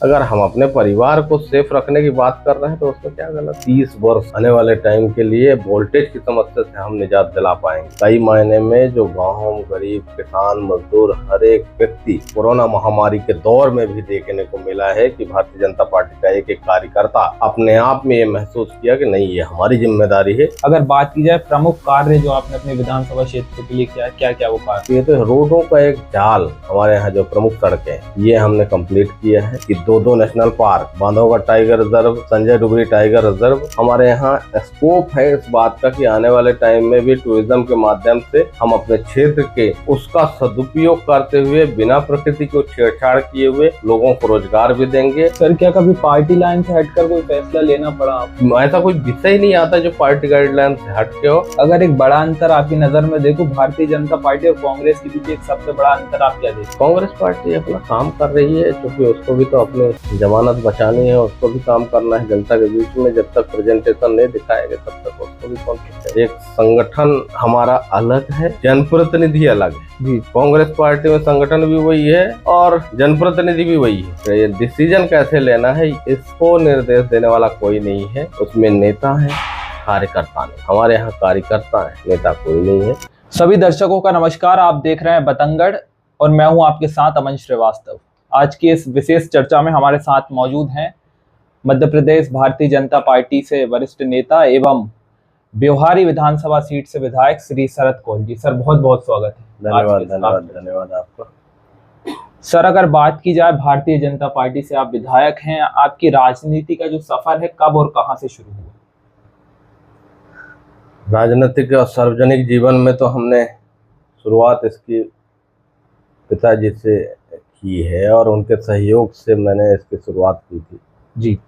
अगर हम अपने परिवार को सेफ रखने की बात कर रहे हैं तो उसमें क्या गलत। 30 वर्ष आने वाले टाइम के लिए वोल्टेज की समस्या से हम निजात दिला पाएंगे। कई मायने में जो गांव, गरीब, किसान, मजदूर, हर एक व्यक्ति कोरोना महामारी के दौर में भी देखने को मिला है कि भारतीय जनता पार्टी का एक एक कार्यकर्ता अपने आप में ये महसूस किया कि नहीं, ये हमारी जिम्मेदारी है। अगर बात की जाए प्रमुख कार्य जो आपने अपने विधानसभा क्षेत्र के लिए किया, क्या क्या वो कार्य? ये तो रोडों का एक जाल, हमारे यहाँ जो प्रमुख सड़कें ये हमने कंप्लीट किया है कि दो national park, Bandhavgarh tiger reserve, Sanjay Dugri tiger reserve. हमारे यहाँ स्कोप है इस बात का कि आने वाले टाइम में भी टूरिज्म के माध्यम से हम अपने क्षेत्र के उसका सदुपयोग करते हुए बिना प्रकृति को छेड़छाड़ किए हुए लोगों को रोजगार भी देंगे। सर, क्या कभी पार्टी लाइन से हटकर कोई फैसला लेना पड़ा? ऐसा कोई विषय ही नहीं आता जो पार्टी गाइडलाइन से हट के हो। अगर एक बड़ा अंतर आपकी नजर में देखो भारतीय जनता पार्टी और कांग्रेस के बीच, एक सबसे बड़ा अंतर आप क्या देखते? कांग्रेस पार्टी अपना काम कर रही है, क्योंकि उसको भी तो अपनी जमानत बचानी है, उसको भी काम करना है जनता के बीच में। जब तक प्रेजेंटेशन नहीं दिखाएंगे तब तक उसको भी कौन सकता है। एक संगठन हमारा अलग है, जनप्रतिनिधि अलग है जी। कांग्रेस पार्टी में संगठन भी वही है और जनप्रतिनिधि भी वही है। तो ये डिसीजन कैसे लेना है इसको निर्देश देने वाला कोई नहीं है, उसमें नेता है, कार्यकर्ता नहीं। हमारे यहाँ कार्यकर्ता है, नेता कोई नहीं है। सभी दर्शकों का नमस्कार, आप देख रहे हैं बतंगड़ और मैं हूं आपके साथ अमन श्रीवास्तव। आज की इस विशेष चर्चा में हमारे साथ मौजूद हैं मध्य प्रदेश भारतीय जनता पार्टी से वरिष्ठ नेता एवं ब्योहारी विधानसभा सीट से विधायक श्री शरद कौल जी। सर, बहुत बहुत स्वागत है। धन्यवाद आपका। सर, अगर बात की जाए भारतीय जनता पार्टी से, आप विधायक हैं, आपकी राजनीति का जो सफर है कब और कहां से शुरू हुआ? राजनीतिक और सार्वजनिक जीवन में तो हमने शुरुआत इसकी पिताजी से की है और उनके सहयोग से मैंने इसकी शुरुआत की थी जी।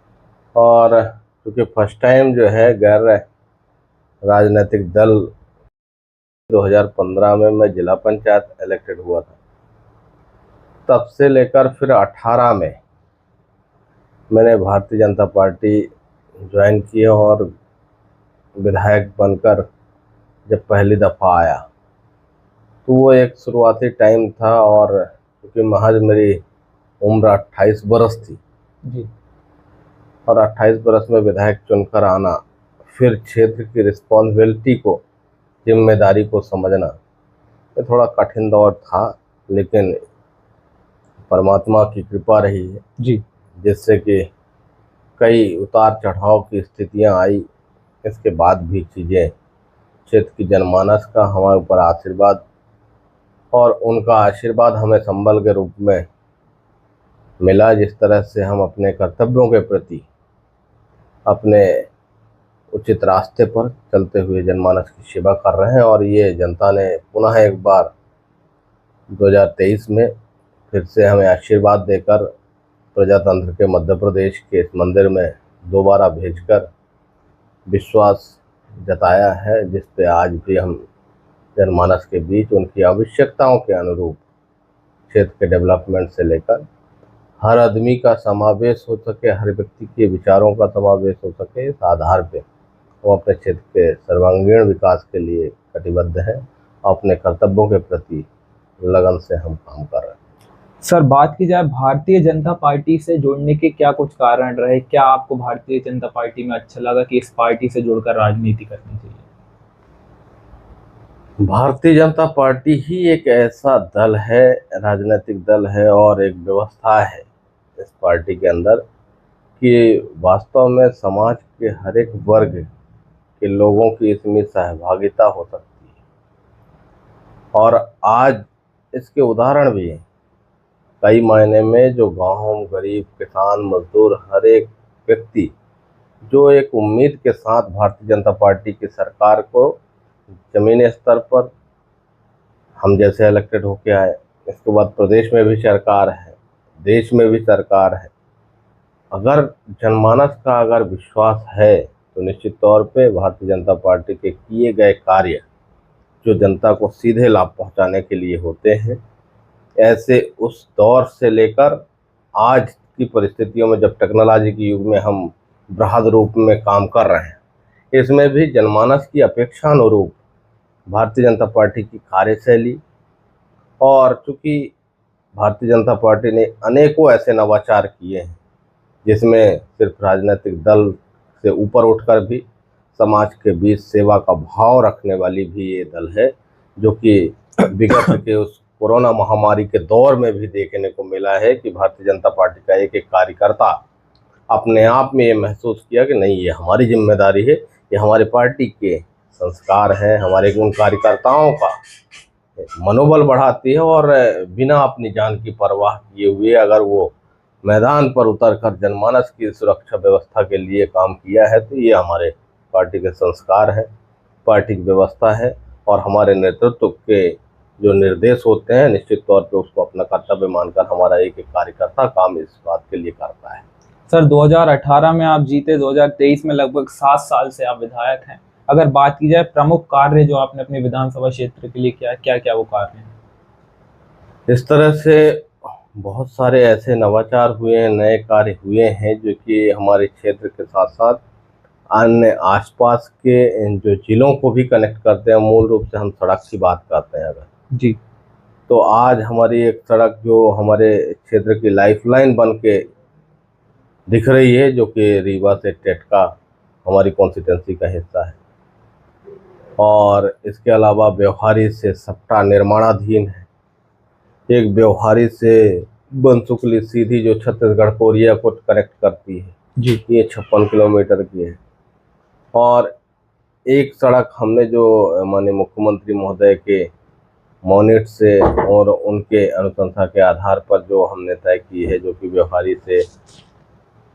और क्योंकि फर्स्ट टाइम जो है गैर राजनीतिक दल 2015 में मैं जिला पंचायत इलेक्टेड हुआ था, तब से लेकर फिर 18 में मैंने भारतीय जनता पार्टी ज्वाइन की और विधायक बनकर जब पहली दफ़ा आया तो वो एक शुरुआती टाइम था और क्योंकि महज मेरी उम्र 28 बरस थी जी और 28 बरस में विधायक चुनकर आना, फिर क्षेत्र की रिस्पॉन्सिबिलिटी को, जिम्मेदारी को समझना, ये थोड़ा कठिन दौर था, लेकिन परमात्मा की कृपा रही है जी, जिससे कि कई उतार चढ़ाव की स्थितियां आई। इसके बाद भी चीज़ें, क्षेत्र की जनमानस का हमारे ऊपर आशीर्वाद और उनका आशीर्वाद हमें संबल के रूप में मिला। जिस तरह से हम अपने कर्तव्यों के प्रति अपने उचित रास्ते पर चलते हुए जनमानस की सेवा कर रहे हैं और ये जनता ने पुनः एक बार 2023 में फिर से हमें आशीर्वाद देकर प्रजातंत्र के मध्य प्रदेश के इस मंदिर में दोबारा भेजकर विश्वास जताया है, जिस पे आज भी हम जनमानस के बीच उनकी आवश्यकताओं के अनुरूप क्षेत्र के डेवलपमेंट से लेकर हर आदमी का समावेश हो सके, हर व्यक्ति के विचारों का समावेश हो सके, इस आधार पे हम अपने क्षेत्र के सर्वांगीण विकास के लिए कटिबद्ध हैं। अपने कर्तव्यों के प्रति लगन से हम काम कर रहे हैं। सर, बात की जाए भारतीय जनता पार्टी से जुड़ने के क्या कुछ कारण रहे? क्या आपको भारतीय जनता पार्टी में अच्छा लगा कि इस पार्टी से जुड़कर राजनीति करनी चाहिए? भारतीय जनता पार्टी ही एक ऐसा दल है, राजनीतिक दल है और एक व्यवस्था है इस पार्टी के अंदर कि वास्तव में समाज के हर एक वर्ग के लोगों की इसमें सहभागिता हो सकती है और आज इसके उदाहरण भी हैं। कई मायने में जो गांव, गरीब, किसान, मजदूर, हर एक व्यक्ति जो एक उम्मीद के साथ भारतीय जनता पार्टी की सरकार को जमीनी स्तर पर हम जैसे इलेक्टेड होके आए, इसके बाद प्रदेश में भी सरकार है, देश में भी सरकार है। अगर जनमानस का अगर विश्वास है तो निश्चित तौर पे भारतीय जनता पार्टी के किए गए कार्य जो जनता को सीधे लाभ पहुंचाने के लिए होते हैं, ऐसे उस दौर से लेकर आज की परिस्थितियों में जब टेक्नोलॉजी के युग में हम बृहद रूप में काम कर रहे हैं, इसमें भी जनमानस की अपेक्षा अनुरूप भारतीय जनता पार्टी की कार्यशैली और चूँकि भारतीय जनता पार्टी ने अनेकों ऐसे नवाचार किए हैं जिसमें सिर्फ राजनीतिक दल से ऊपर उठकर भी समाज के बीच सेवा का भाव रखने वाली भी ये दल है, जो कि विगत के उस कोरोना महामारी के दौर में भी देखने को मिला है कि भारतीय जनता पार्टी का एक एक कार्यकर्ता अपने आप में ये महसूस किया कि नहीं, ये हमारी जिम्मेदारी है, ये हमारे पार्टी के संस्कार हैं, हमारे उन कार्यकर्ताओं का मनोबल बढ़ाती है। और बिना अपनी जान की परवाह किए हुए अगर वो मैदान पर उतरकर जनमानस की सुरक्षा व्यवस्था के लिए काम किया है, तो ये हमारे पार्टी के संस्कार है, पार्टी की व्यवस्था है। और हमारे नेतृत्व के जो निर्देश होते हैं, निश्चित तौर पे उसको अपना कर्तव्य मानकर हमारा एक एक कार्यकर्ता काम इस बात के लिए करता है। सर 2018 में आप जीते, 2023 में लगभग 7 साल से आप विधायक हैं। अगर बात की जाए प्रमुख कार्य जो आपने अपने विधानसभा क्षेत्र के लिए किया, क्या क्या वो कार्य हैं? इस तरह से बहुत सारे ऐसे नवाचार हुए हैं, नए कार्य हुए हैं जो कि हमारे क्षेत्र के साथ साथ अन्य आसपास के जो जिलों को भी कनेक्ट करते हैं। मूल रूप से हम सड़क की बात करते हैं अगर जी, तो आज हमारी एक सड़क जो हमारे क्षेत्र की लाइफलाइन बन के दिख रही है, जो कि रीवा से टेटका हमारी कॉन्स्टिट्यूंसी का हिस्सा है। और इसके अलावा व्यवहारी से सप्टा निर्माणाधीन है। एक व्यवहारी से बनसुकली सीधी जो छत्तीसगढ़ कोरिया को कनेक्ट करती है जी, ये 56 किलोमीटर की है। और एक सड़क हमने जो माननीय मुख्यमंत्री महोदय के मोनिट से और उनके अनुशंसा के आधार पर जो हमने तय की है, जो कि व्यवहारी से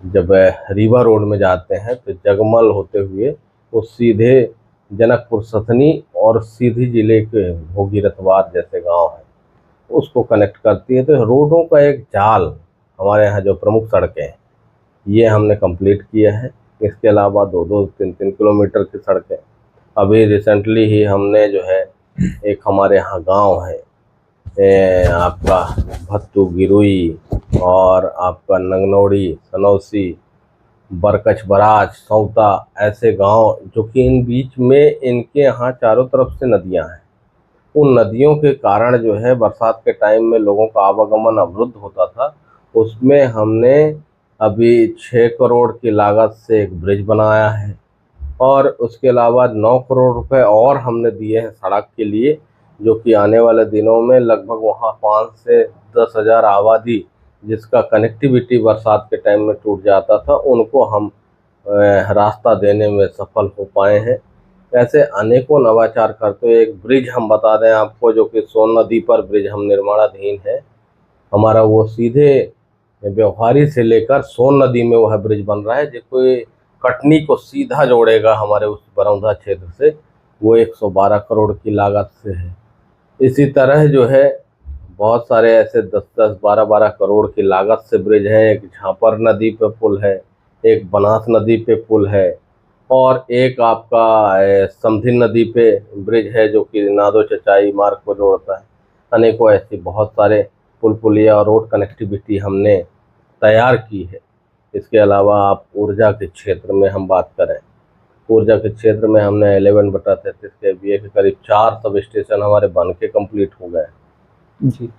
जब रीवा रोड में जाते हैं तो जगमल होते हुए वो सीधे जनकपुर सथनी और सीधी जिले के भोगी रतवार जैसे गांव हैं उसको कनेक्ट करती है। तो रोडों का एक जाल हमारे यहाँ जो प्रमुख सड़कें हैं ये हमने कंप्लीट किया है। इसके अलावा 2-2, 3-3 किलोमीटर की सड़कें अभी रिसेंटली ही हमने जो है एक हमारे यहाँ गांव है आपका भत्तू गिरुई और आपका नंगनौड़ी, सनौसी, बरकच, बराज, सौता, ऐसे गांव जो कि इन बीच में इनके यहाँ चारों तरफ से नदियां हैं। उन नदियों के कारण जो है बरसात के टाइम में लोगों का आवागमन अवरुद्ध होता था। उसमें हमने अभी 6 करोड़ की लागत से एक ब्रिज बनाया है और उसके अलावा 9 करोड़ रुपए और हमने दिए हैं सड़क के लिए, जो कि आने वाले दिनों में लगभग वहाँ 5 से 10 हज़ार आबादी जिसका कनेक्टिविटी बरसात के टाइम में टूट जाता था उनको हम रास्ता देने में सफल हो पाए हैं। ऐसे अनेकों नवाचार करते हुए एक ब्रिज हम बता दें आपको, जो कि सोन नदी पर ब्रिज हम निर्माणाधीन है हमारा, वो सीधे व्यवहारी से लेकर सोन नदी में वह ब्रिज बन रहा है, जो कोई कटनी को सीधा जोड़ेगा हमारे उस बरौंधा क्षेत्र से। वो 112 करोड़ की लागत से है। इसी तरह जो है बहुत सारे ऐसे 10-10, 12-12 करोड़ की लागत से ब्रिज हैं। एक झांपर नदी पे पुल है, एक बनास नदी पे पुल है और एक आपका समधिन नदी पे ब्रिज है जो कि नादो चचाई मार्ग को जोड़ता है। अनेकों ऐसी बहुत सारे पुल पुलिया और रोड कनेक्टिविटी हमने तैयार की है। इसके अलावा आप ऊर्जा के क्षेत्र में हम बात करें, ऊर्जा के क्षेत्र में हमने 11/33 kVA के करीब 4 सब स्टेशन हमारे बन के कंप्लीट हो गए जी,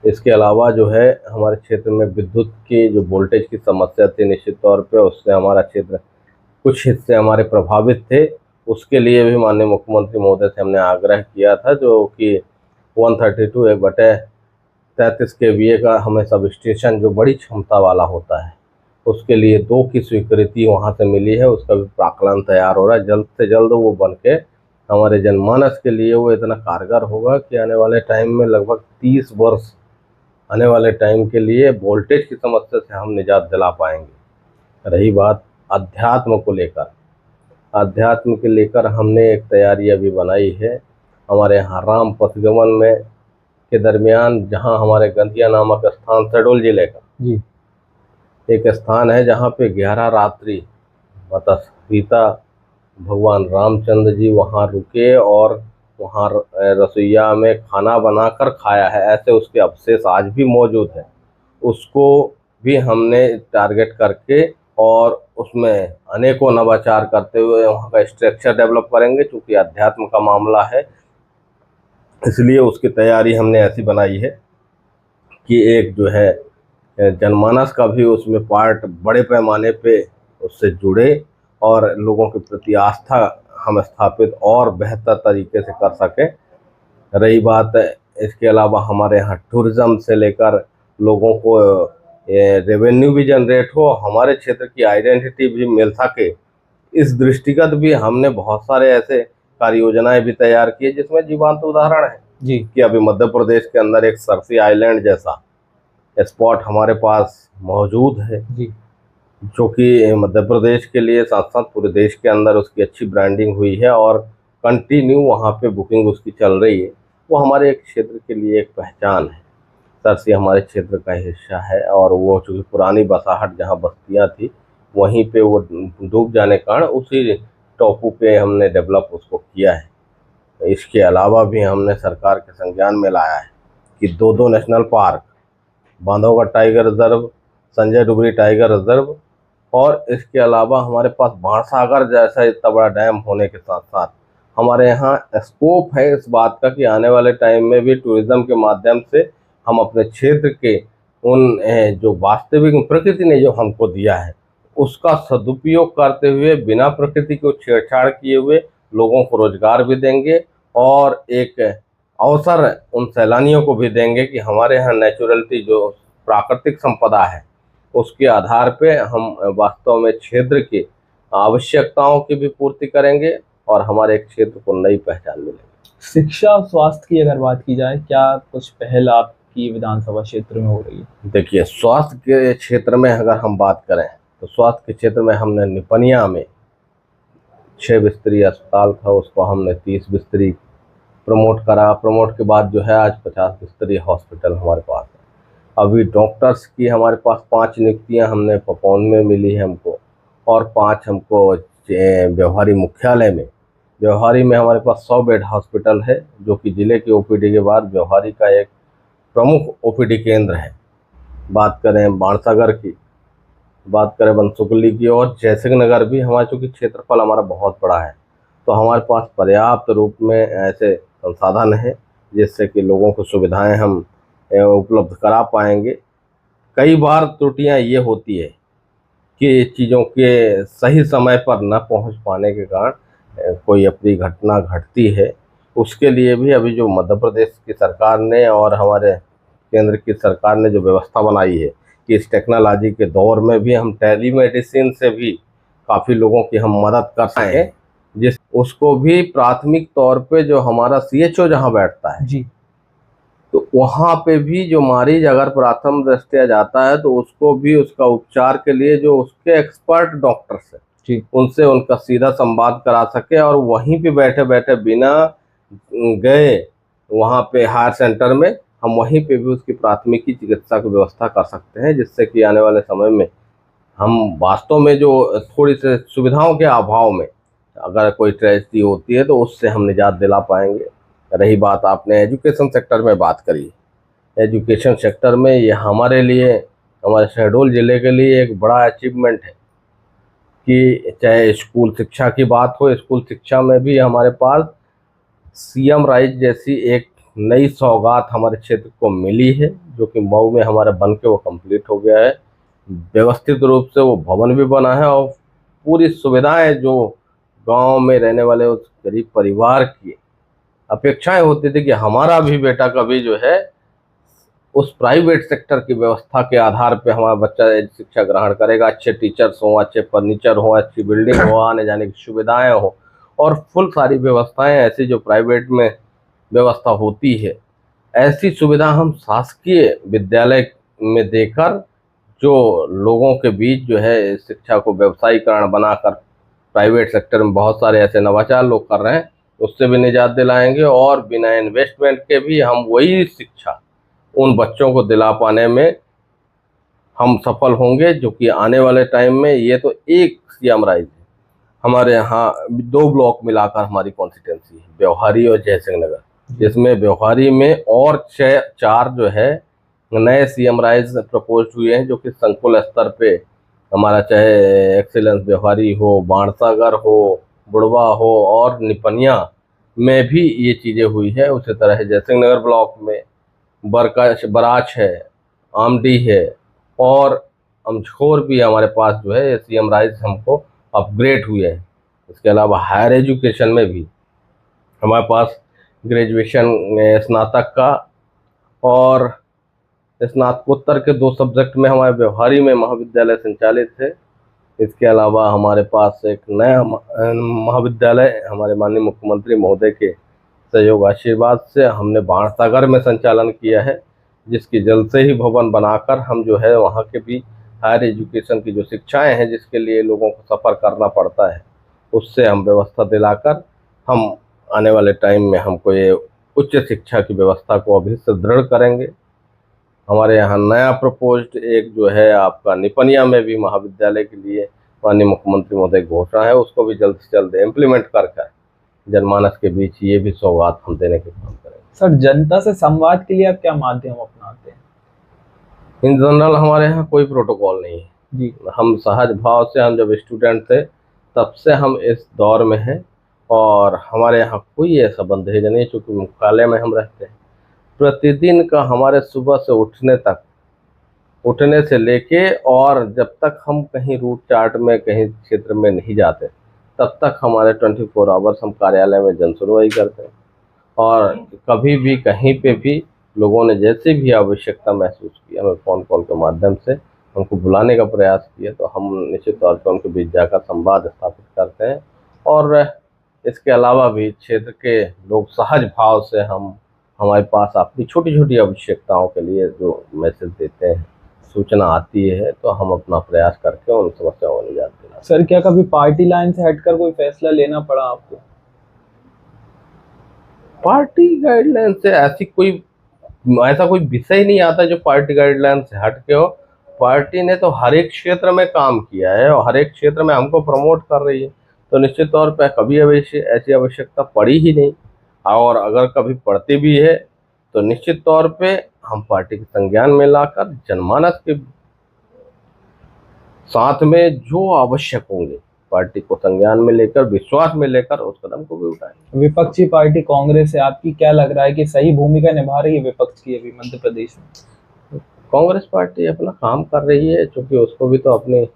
इसके अलावा जो है हमारे क्षेत्र में विद्युत की जो वोल्टेज की समस्या थी, निश्चित तौर पे उससे हमारा क्षेत्र कुछ हिस्से हमारे प्रभावित थे। उसके लिए भी माननीय मुख्यमंत्री महोदय से हमने आग्रह किया था, जो कि 132/33 kVA का हमें सब स्टेशन जो बड़ी क्षमता वाला होता है उसके लिए 2 की स्वीकृति वहाँ से मिली है। उसका भी प्राक्कलन तैयार हो रहा है। जल्द से जल्द वो बन के हमारे जनमानस के लिए वो इतना कारगर होगा कि आने वाले टाइम में लगभग 30 वर्ष आने वाले टाइम के लिए वोल्टेज की समस्या से हम निजात दिला पाएंगे। रही बात अध्यात्म को लेकर, अध्यात्म के लेकर हमने एक तैयारी अभी बनाई है। हमारे यहाँ राम पथगमन में के दरमियान जहाँ हमारे गंदिया नामक स्थान शहडोल जिले का जी, एक स्थान है जहाँ पे 11 रात्रि माता सीता भगवान रामचंद्र जी वहाँ रुके और वहाँ रसोईया में खाना बनाकर खाया है। ऐसे उसके अवशेष आज भी मौजूद हैं। उसको भी हमने टारगेट करके और उसमें अनेकों नवाचार करते हुए वहाँ का स्ट्रक्चर डेवलप करेंगे। चूँकि अध्यात्म का मामला है इसलिए उसकी तैयारी हमने ऐसी बनाई है कि एक जो है जनमानस का भी उसमें पार्ट बड़े पैमाने पे उससे जुड़े और लोगों के प्रति आस्था हम स्थापित और बेहतर तरीके से कर सकें। रही बात इसके अलावा हमारे यहाँ टूरिज्म से लेकर लोगों को रेवेन्यू भी जनरेट हो, हमारे क्षेत्र की आइडेंटिटी भी मिल सके, इस दृष्टिगत भी हमने बहुत सारे ऐसे कार्य योजनाएं भी तैयार की है, जिसमें जीवंत उदाहरण है जी कि अभी मध्य प्रदेश के अंदर एक सरसी आइलैंड जैसा स्पॉट हमारे पास मौजूद है, जी जो कि मध्य प्रदेश के लिए साथ साथ पूरे देश के अंदर उसकी अच्छी ब्रांडिंग हुई है और कंटिन्यू वहाँ पे बुकिंग उसकी चल रही है। वो हमारे एक क्षेत्र के लिए एक पहचान है। सरसी हमारे क्षेत्र का हिस्सा है और वो चूँकि पुरानी बसाहट जहाँ बस्तियाँ थी वहीं पे वो डूब जाने के कारण उसी टापू पे हमने डेवलप उसको किया है। इसके अलावा भी हमने सरकार के संज्ञान में लाया है कि दो national park, Bandhavgarh tiger reserve, Sanjay Dugri tiger reserve, और इसके अलावा हमारे पास बाणसागर जैसा इतना बड़ा डैम होने के साथ साथ हमारे यहाँ स्कोप है इस बात का कि आने वाले टाइम में भी टूरिज्म के माध्यम से हम अपने क्षेत्र के उन जो वास्तविक प्रकृति ने जो हमको दिया है उसका सदुपयोग करते हुए बिना प्रकृति को छेड़छाड़ किए हुए लोगों को रोजगार भी देंगे और एक अवसर उन सैलानियों को भी देंगे कि हमारे यहाँ नेचुरलिटी जो प्राकृतिक संपदा है उसके आधार पे हम वास्तव में क्षेत्र की आवश्यकताओं की भी पूर्ति करेंगे और हमारे क्षेत्र को नई पहचान मिलेगी। शिक्षा और स्वास्थ्य की अगर बात की जाए, क्या कुछ पहल आपकी विधानसभा क्षेत्र में हो रही है? देखिए, स्वास्थ्य के क्षेत्र में अगर हम बात करें तो स्वास्थ्य के क्षेत्र में हमने निपनिया में 6 बिस्तरी अस्पताल था, उसको हमने 30 बिस्तरी प्रमोट करा। प्रमोट के बाद जो है आज 50 बिस्तरी हॉस्पिटल हमारे पास है। अभी डॉक्टर्स की हमारे पास 5 नियुक्तियां हमने पपौन में मिली है हमको और 5 हमको व्यवहारी मुख्यालय में। व्यवहारी में हमारे पास 100 बेड हॉस्पिटल है जो कि जिले के ओपीडी के बाद व्यवहारी का एक प्रमुख ओपीडी केंद्र है। बात करें बाणसागर की, बात करें बनसुकली की और जयसिंह नगर भी, हमारा चूँकि क्षेत्रफल हमारा बहुत बड़ा है तो हमारे पास पर्याप्त रूप में ऐसे संसाधन है जिससे कि लोगों को सुविधाएं हम उपलब्ध करा पाएंगे। कई बार त्रुटियां ये होती है कि चीज़ों के सही समय पर न पहुंच पाने के कारण कोई अप्रिय घटना घटती है। उसके लिए भी अभी जो मध्य प्रदेश की सरकार ने और हमारे केंद्र की सरकार ने जो व्यवस्था बनाई है कि इस टेक्नोलॉजी के दौर में भी हम टेलीमेडिसिन से भी काफ़ी लोगों की हम मदद कर सकें, जिस उसको भी प्राथमिक तौर पे जो हमारा सीएचओ जहाँ बैठता है जी तो वहाँ पे भी जो मरीज अगर प्रथम दृष्टया जाता है तो उसको भी उसका उपचार के लिए जो उसके एक्सपर्ट डॉक्टर्स हैं जी उनसे उनका सीधा संवाद करा सके और वहीं पे बैठे बैठे बिना गए वहाँ पे हायर सेंटर में हम वहीं पे भी उसकी प्राथमिकी चिकित्सा की व्यवस्था कर सकते हैं, जिससे कि आने वाले समय में हम वास्तव में जो थोड़ी सी सुविधाओं के अभाव में अगर कोई ट्रेजेडी होती है तो उससे हम निजात दिला पाएंगे। रही बात आपने एजुकेशन सेक्टर में बात करी, एजुकेशन सेक्टर में ये हमारे लिए, हमारे शहडोल ज़िले के लिए एक बड़ा अचीवमेंट है कि चाहे स्कूल शिक्षा की बात हो, स्कूल शिक्षा में भी हमारे पास सीएम राइज जैसी एक नई सौगात हमारे क्षेत्र को मिली है जो कि मऊ में हमारा बन के वो कंप्लीट हो गया है। व्यवस्थित रूप से वो भवन भी बना है और पूरी सुविधाएं जो गांव में रहने वाले उस गरीब परिवार की अपेक्षाएं होती थी कि हमारा भी बेटा कभी जो है उस प्राइवेट सेक्टर की व्यवस्था के आधार पे हमारा बच्चा शिक्षा ग्रहण करेगा, अच्छे टीचर्स हों, अच्छे फर्नीचर हो, अच्छी बिल्डिंग हो, आने जाने की सुविधाएं हो और फुल सारी व्यवस्थाएं ऐसी जो प्राइवेट में व्यवस्था होती है, ऐसी सुविधा हम शासकीय विद्यालय में देकर जो लोगों के बीच जो है शिक्षा को व्यवसायीकरण बनाकर प्राइवेट सेक्टर में बहुत सारे ऐसे नवाचार लोग कर रहे हैं, उससे भी निजात दिलाएंगे और बिना इन्वेस्टमेंट के भी हम वही शिक्षा उन बच्चों को दिला पाने में हम सफल होंगे, जो कि आने वाले टाइम में ये तो एक सीएम राइज है। हमारे यहाँ 2 ब्लॉक मिलाकर हमारी कॉन्स्टिट्यूंसी है, व्यवहारी और जयसिंह नगर, जिसमें व्यवहारी में और 4 जो है नए सीएम राइज प्रपोज हुए हैं जो कि संकुल स्तर पे हमारा चाहे एक्सीलेंस व्यवहारी हो, बाणसागर हो, बुढ़वा हो और निपनिया में भी ये चीज़ें हुई है। उसी तरह जयसिंह नगर ब्लॉक में बराच है, आमडी है, और अमछोर भी हमारे पास जो है सीएम राइज हमको अपग्रेड हुए हैं। इसके अलावा हायर एजुकेशन में भी हमारे पास ग्रेजुएशन स्नातक का और स्नातकोत्तर के 2 सब्जेक्ट में हमारे व्यवहारी में महाविद्यालय संचालित है। इसके अलावा हमारे पास एक नया महाविद्यालय हमारे माननीय मुख्यमंत्री महोदय के सहयोग आशीर्वाद से हमने बाणसागर में संचालन किया है, जिसकी जल्द से ही भवन बनाकर हम जो है वहाँ के भी हायर एजुकेशन की जो शिक्षाएं हैं जिसके लिए लोगों को सफ़र करना पड़ता है, उससे हम व्यवस्था दिलाकर हम आने वाले टाइम में हमको ये उच्च शिक्षा की व्यवस्था को अभी सुदृढ़ करेंगे। हमारे यहाँ नया प्रपोज्ड एक जो है आपका निपनिया में भी महाविद्यालय के लिए माननीय मुख्यमंत्री महोदय घोषणा है, उसको भी जल्द से जल्द इम्प्लीमेंट कर जनमानस के बीच ये भी सौगात हम देने के काम करेंगे। सर, जनता से संवाद के लिए आप क्या माध्यम अपनाते हैं? इन जनरल हमारे यहाँ कोई प्रोटोकॉल नहीं है जी। हम सहज भाव से, हम जब स्टूडेंट थे तब से हम इस दौर में हैं और हमारे यहाँ कोई ऐसा बंधेज नहीं, चूँकि मुख्यालय में हम रहते हैं। प्रतिदिन का हमारे सुबह से उठने से लेके और जब तक हम कहीं रूट चार्ट में कहीं क्षेत्र में नहीं जाते तब तक हमारे 24 आवर्स हम कार्यालय में जनसुनवाई करते हैं और कभी भी कहीं पे भी लोगों ने जैसे भी आवश्यकता महसूस की हमें फ़ोन कॉल के माध्यम से उनको बुलाने का प्रयास किया, तो हम निश्चित तौर पर उनके बीच जाकर संवाद स्थापित करते हैं। और इसके अलावा भी क्षेत्र के लोग सहज भाव से हमारे पास अपनी छोटी छोटी आवश्यकताओं के लिए जो मैसेज देते हैं, सूचना आती है, तो हम अपना प्रयास करके उन समस्याओं को निजात दिलाते हैं। सर, क्या कभी पार्टी लाइन से हटकर कोई फैसला लेना पड़ा आपको? पार्टी गाइडलाइन से ऐसा कोई विषय नहीं आता जो पार्टी गाइडलाइन से हट के हो। पार्टी ने तो हर एक क्षेत्र में काम किया है और हर एक क्षेत्र में हमको प्रमोट कर रही है, तो निश्चित तौर पर कभी ऐसी आवश्यकता पड़ी ही नहीं। और अगर कभी पड़ती भी है तो निश्चित तौर पे हम पार्टी के संज्ञान में लाकर जनमानस के साथ में जो आवश्यक होंगे पार्टी को संज्ञान में लेकर, विश्वास में लेकर उस कदम को भी उठाएंगे। विपक्षी पार्टी कांग्रेस है, आपकी क्या लग रहा है कि सही भूमिका निभा रही है विपक्ष की अभी मध्य प्रदेश में? कांग्रेस पार्टी अपना काम कर रही है, क्योंकि उसको भी तो अपनी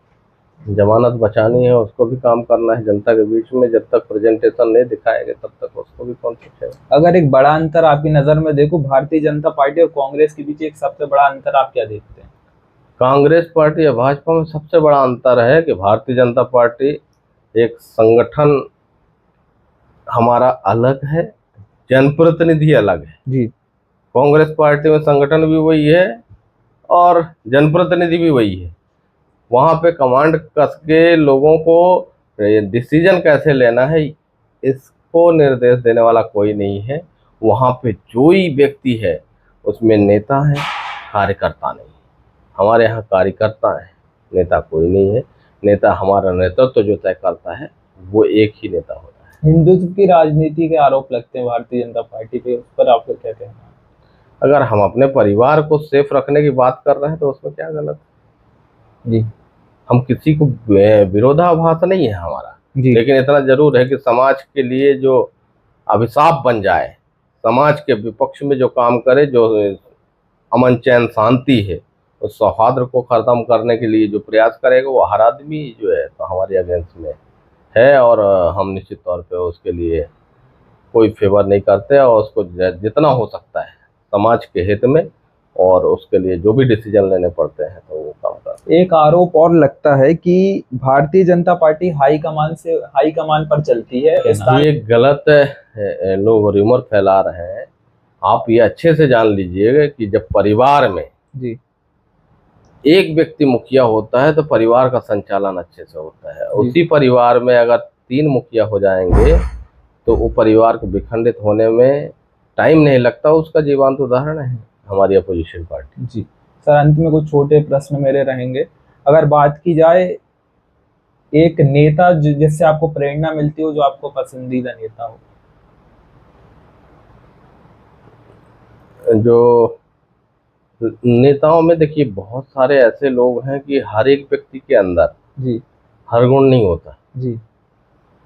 जमानत बचानी है, उसको भी काम करना है जनता के बीच में। जब तक प्रेजेंटेशन नहीं दिखाएंगे तब तक उसको भी कौन पूछेगा। अगर एक बड़ा अंतर आपकी नजर में देखो भारतीय जनता पार्टी और कांग्रेस के बीच, एक सबसे बड़ा अंतर आप क्या देखते हैं? कांग्रेस पार्टी और भाजपा में सबसे बड़ा अंतर है कि भारतीय जनता पार्टी एक संगठन हमारा अलग है, जनप्रतिनिधि अलग है जी। कांग्रेस पार्टी में संगठन भी वही है और जनप्रतिनिधि भी वही है। वहाँ पे कमांड कस के लोगों को डिसीजन कैसे लेना है इसको निर्देश देने वाला कोई नहीं है। वहाँ पे जो ही व्यक्ति है उसमें नेता है, कार्यकर्ता नहीं। हमारे यहाँ कार्यकर्ता है, नेता कोई नहीं है। नेता हमारा नेतृत्व जो तय करता है वो एक ही नेता होता है। हिंदुत्व की राजनीति के आरोप लगते हैं भारतीय जनता पार्टी पे, उस पर आपको क्या कहना है? अगर हम अपने परिवार को सेफ रखने की बात कर रहे हैं तो उसमें क्या गलत है? जी। हम किसी को विरोधाभास नहीं है हमारा, लेकिन इतना जरूर है कि समाज के लिए जो अभिशाप बन जाए, समाज के विपक्ष में जो काम करे, जो अमन चैन शांति है, उस सौहार्द को खत्म करने के लिए जो प्रयास करेगा वो हर आदमी जो है तो हमारे अगेंस्ट में है। और हम निश्चित तौर पे उसके लिए कोई फेवर नहीं करते और उसको जितना हो सकता है समाज के हित में और उसके लिए जो भी डिसीजन लेने पड़ते हैं तो वो काम करते हैं। एक आरोप और लगता है कि भारतीय जनता पार्टी हाईकमान पर चलती है। ये गलत है, लोग र्यूमर फैला रहे हैं। आप ये अच्छे से जान लीजिएगा कि जब परिवार में जी एक व्यक्ति मुखिया होता है तो परिवार का संचालन अच्छे से होता है। उसी परिवार में अगर 3 मुखिया हो जाएंगे तो वो परिवार को विखंडित होने में टाइम नहीं लगता। उसका जीवंत उदाहरण है हमारी अपोजिशन पार्टी। जी सर, अंत में कुछ छोटे प्रश्न मेरे रहेंगे। अगर बात की जाए एक नेता जिससे आपको प्रेरणा मिलती हो, जो आपको पसंदीदा नेता हो? जो नेताओं में देखिए बहुत सारे ऐसे लोग हैं कि हर एक व्यक्ति के अंदर जी हर गुण नहीं होता जी,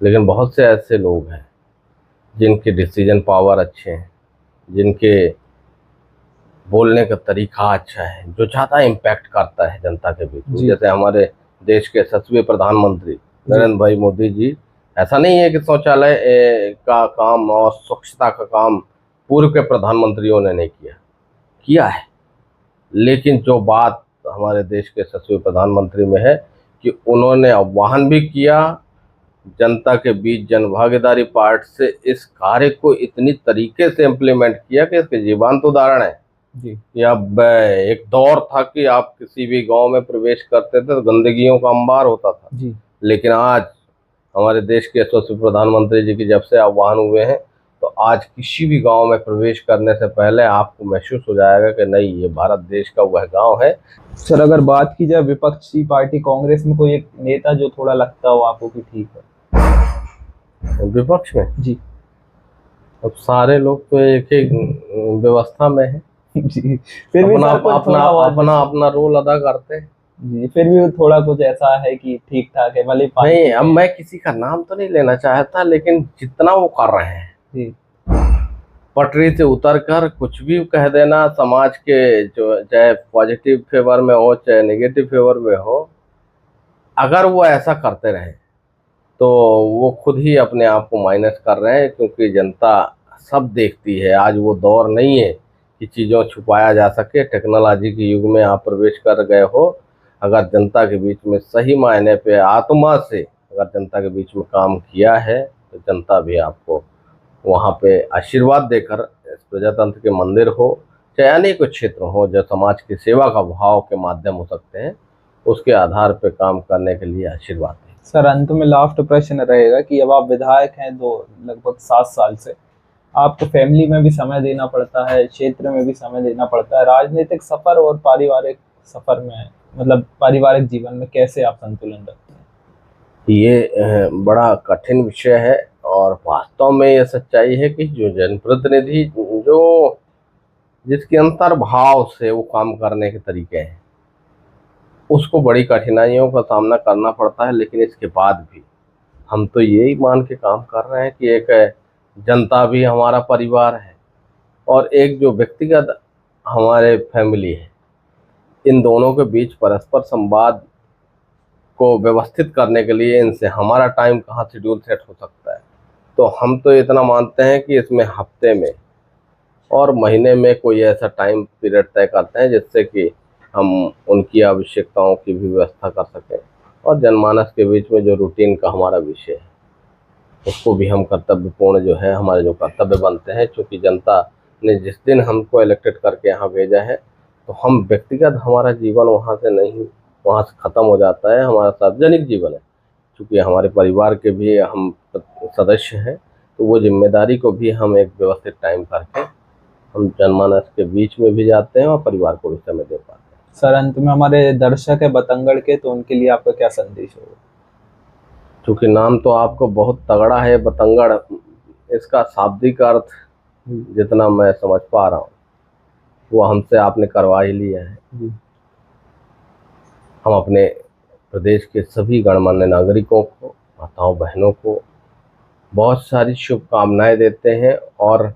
लेकिन बहुत से ऐसे लोग हैं जिनके डिसीजन पावर अच्छे हैं, जिनके बोलने का तरीका अच्छा है, जो ज़्यादा इम्पैक्ट करता है जनता के बीच में। जी। जैसे हमारे देश के यशस्वी प्रधानमंत्री नरेंद्र भाई मोदी जी, ऐसा नहीं है कि शौचालय का काम और स्वच्छता का काम पूर्व के प्रधानमंत्रियों ने नहीं किया है, लेकिन जो बात हमारे देश के यशस्वी प्रधानमंत्री में है कि उन्होंने आह्वान भी किया जनता के बीच, जनभागीदारी पार्ट से इस कार्य को इतनी तरीके से इम्प्लीमेंट किया कि इसके जीवंत उदाहरण है जी। कि अब एक दौर था कि आप किसी भी गांव में प्रवेश करते थे तो गंदगियों का अंबार होता था जी। लेकिन आज हमारे देश के यशस्वी प्रधानमंत्री जी की जब से आह्वान हुए हैं तो आज किसी भी गांव में प्रवेश करने से पहले आपको महसूस हो जाएगा कि नहीं, ये भारत देश का वह गांव है। सर, अगर बात की जाए विपक्षी पार्टी कांग्रेस में कोई एक नेता जो थोड़ा लगता हो आपको कि ठीक है विपक्ष में? जी। अब सारे लोग तो एक ही व्यवस्था में है जी, फिर भी अपना सर कुछ अपना थोड़ा बहुत अपना अपना रोल अदा करते हैं। जी, फिर भी थोड़ा कुछ ऐसा है कि ठीक ठाक है, भले पार्टी नहीं, अब मैं किसी का नाम तो नहीं लेना चाहता, लेकिन जितना वो कर रहे हैं जी। पटरी से उतरकर कुछ भी कह देना समाज के, जो चाहे पॉजिटिव फेवर में हो चाहे नेगेटिव फेवर में हो, अगर वो ऐसा करते रहे तो वो खुद ही अपने आप को माइनस कर रहे हैं, क्योंकि जनता सब देखती है। आज वो दौर नहीं है कि चीज़ों छुपाया जा सके। टेक्नोलॉजी के युग में आप प्रवेश कर गए हो, अगर जनता के बीच में सही मायने पे आत्मा से अगर जनता के बीच में काम किया है तो जनता भी आपको वहाँ पे आशीर्वाद देकर, इस प्रजातंत्र के मंदिर हो चाहे अनेक क्षेत्र हो जो समाज की सेवा का भाव के माध्यम हो सकते हैं, उसके आधार पे काम करने के लिए आशीर्वाद दें। सर, अंत में लास्ट प्रश्न रहेगा कि अब आप विधायक हैं लगभग 7 साल से, आपको फैमिली में भी समय देना पड़ता है, क्षेत्र में भी समय देना पड़ता है, राजनीतिक सफर और पारिवारिक सफर में, मतलब पारिवारिक जीवन में कैसे आप संतुलन रखते हैं? ये बड़ा कठिन विषय है और वास्तव में ये सच्चाई है कि जो जनप्रतिनिधि जो जिसके अंतर्भाव से वो काम करने के तरीके हैं, उसको बड़ी कठिनाइयों का सामना करना पड़ता है। लेकिन इसके बाद भी हम तो यही मान के काम कर रहे हैं कि एक जनता भी हमारा परिवार है और एक जो व्यक्तिगत हमारे फैमिली है, इन दोनों के बीच परस्पर संवाद को व्यवस्थित करने के लिए इनसे हमारा टाइम कहाँ शेड्यूल सेट हो सकता है। तो हम तो इतना मानते हैं कि इसमें हफ्ते में और महीने में कोई ऐसा टाइम पीरियड तय करते हैं जिससे कि हम उनकी आवश्यकताओं की भी व्यवस्था कर सकें और जनमानस के बीच में जो रूटीन का हमारा विषय है उसको भी हम कर्तव्यपूर्ण जो है हमारे जो कर्तव्य बनते हैं। क्योंकि जनता ने जिस दिन हमको इलेक्टेड करके यहाँ भेजा है तो हम व्यक्तिगत हमारा जीवन वहाँ से नहीं, वहाँ से ख़त्म हो जाता है, हमारा सार्वजनिक जीवन है। क्योंकि हमारे परिवार के भी हम सदस्य हैं तो वो जिम्मेदारी को भी हम एक व्यवस्थित टाइम करके हम जनमानस के बीच में भी जाते हैं और परिवार को भी समय दे पाते हैं। सर, अंत में हमारे दर्शक है बतंगड़ के, तो उनके लिए आपका क्या संदेश होगा? क्योंकि नाम तो आपको बहुत तगड़ा है बतंगड़, इसका शाब्दिक अर्थ जितना मैं समझ पा रहा हूँ वो हमसे आपने करवा ही लिया है। हम अपने प्रदेश के सभी गणमान्य नागरिकों को, माताओं बहनों को बहुत सारी शुभकामनाएं देते हैं और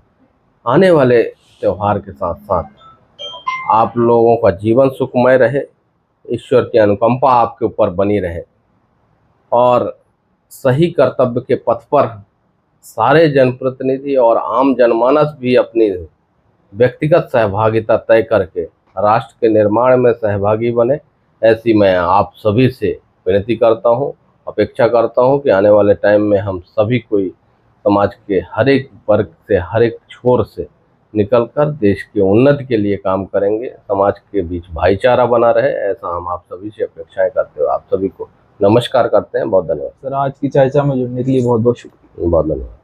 आने वाले त्यौहार के साथ साथ आप लोगों का जीवन सुखमय रहे, ईश्वर की अनुकंपा आपके ऊपर बनी रहे और सही कर्तव्य के पथ पर सारे जनप्रतिनिधि और आम जनमानस भी अपनी व्यक्तिगत सहभागिता तय करके राष्ट्र के निर्माण में सहभागी बने, ऐसी मैं आप सभी से विनती करता हूं, अपेक्षा करता हूं कि आने वाले टाइम में हम सभी कोई समाज के हर एक वर्ग से, हर एक छोर से निकलकर देश की उन्नति के लिए काम करेंगे, समाज के बीच भाईचारा बना रहे, ऐसा हम आप सभी से अपेक्षाएं करते हुए आप सभी को नमस्कार करते हैं। बहुत धन्यवाद सर, आज की चर्चा में जुड़ने के लिए बहुत बहुत शुक्रिया। बहुत धन्यवाद।